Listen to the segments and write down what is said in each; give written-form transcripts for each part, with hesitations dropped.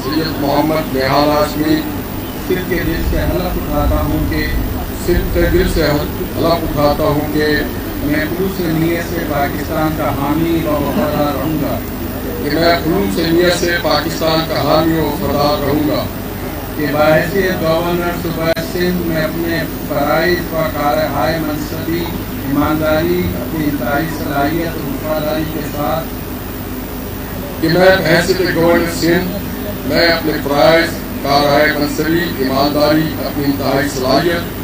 سید محمد نہال ہاشمی صدق کے دل سے حلف اٹھاتا ہوں کہ صدق کے دل سے حلف اٹھاتا ہوں کہ میں خلوص نیت سے پاکستان کا حامی و وفادار رہوں گا، میں خلوص نیت سے پاکستان کا حامی و وفادار رہوں گا، کہ بحیثیت گورنر صوبہ سندھ میں اپنے فرائض و کارروائی منصبی ایمانداری، اپنی انتہائی صلاحیت اور وفاداری کے ساتھ کہ میں بحیثیت گورنر سندھ میں اپنے فرائض کارروائی منصبی ایمانداری، اپنی انتہائی صلاحیت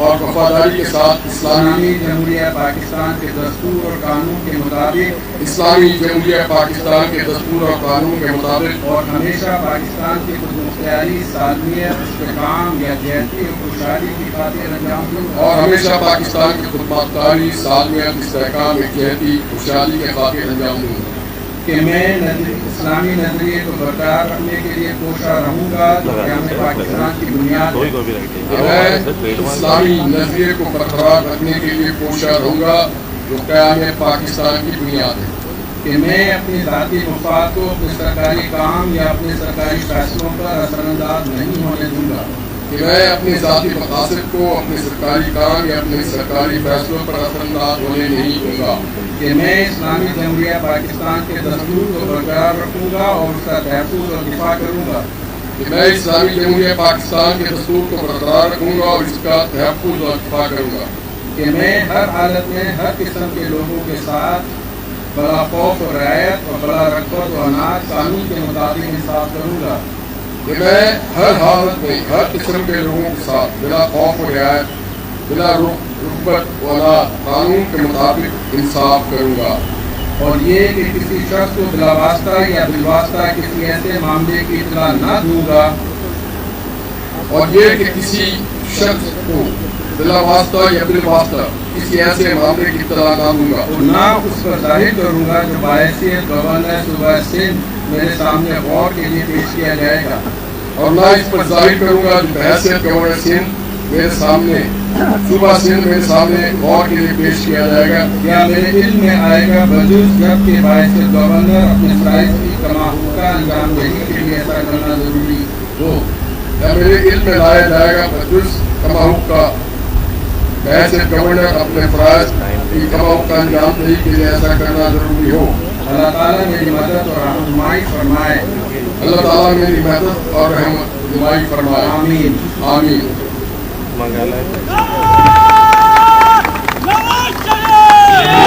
اور وفاداری کے ساتھ اسلامی جمہوریہ پاکستان کے دستور اور قانون کے مطابق اسلامی جمہوریہ پاکستان کے دستور اور قانون کے مطابق اور ہمیشہ پاکستان کی خود مختاری، سالمیت، استحکام، یکجہتی اور خوشحالی کی خاطر انجام دوں گا، اور ہمیشہ پاکستان کی خود مختاری، سالمیت، استحکام، یکجہتی، خوشحالی کے خاطر انجام دوں گا، کہ میں اسلامی نظریے کو برقرار رکھنے کے لیے کوشاں رہوں گا جو قیام پاکستان کی بنیاد ہے، میں اسلامی نظریے کو برقرار رکھنے کے لیے کوشاں رہوں گا جو قیام پاکستان کی بنیاد ہے، کہ میں اپنی ذاتی مفاد کو اپنے سرکاری کام یا اپنے سرکاری فیصلوں پر اثر انداز نہیں ہونے دوں گا، کہ میں اپنے ذاتی مقاصد کو اپنے سرکاری کام یا اپنے سرکاری فیصلوں پر اثر انداز ہونے نہیں دوں گا، کہ میں اسلامی جمہوریہ پاکستان کے دستور کو برقرار رکھوں گا اور اس کا تحفظ اور دفاع کروں گا، کہ میں اسلامی جمہوریہ پاکستان کے دستور کو برقرار رکھوں گا اور اس کا تحفظ اور دفاع کروں گا، کہ میں ہر حالت میں ہر قسم کے لوگوں کے ساتھ بلا خوف و رعایت اور بلا رغبت و عناد قانون کے مطابق انصاف کروں گا، کہ میں ہر حالت میں ہر قسم کے لوگوں کے ساتھ بلا خوف و رعایت، بلا رغبت و عناد قانون کے مطابق انصاف کروں گا، اور یہ کہ کسی شخص کو بلا واسطہ یا بالواسطہ کسی ایسے معاملے کی اطلاع نہ دوں گا، اور یہ کہ کسی شخص کو بلا واسطہ یا بالواسطہ کسی ایسے معاملے کی اطلاع نہ دوں گا، اور نہ اس پر ظاہر کروں گا جو بحیثیت گورنر صوبہ سندھ میرے سامنے غور کے لیے پیش کیا جائے گا، اور نہ اس پر ظاہر کروں گا جو بحیثیت گورنر سندھ میرے سامنے صوبہ سندھ میرے سامنے غور کے لیے پیش کیا جائے گا، یا میرے علم میں آئے گا بجز جب کہ بحیثیت گورنر اپنے فرائض کی کما حقوق انجام دہی کے لیے ایسا کرنا ضروری ہو، یا میرے علم میں لایا جائے گا بجز کما حقوق کا بحیثیت گورنر اپنے فرائض کی کما حقوق کا انجام دہی کے لیے ایسا کرنا ضروری ہو۔ اللہ تعالیٰ میری مدد اور رہنمائی فرمائے، اللہ تعالیٰ میری مدد اور رہنمائی فرمائے، آمین۔ آمین۔ نواز شریف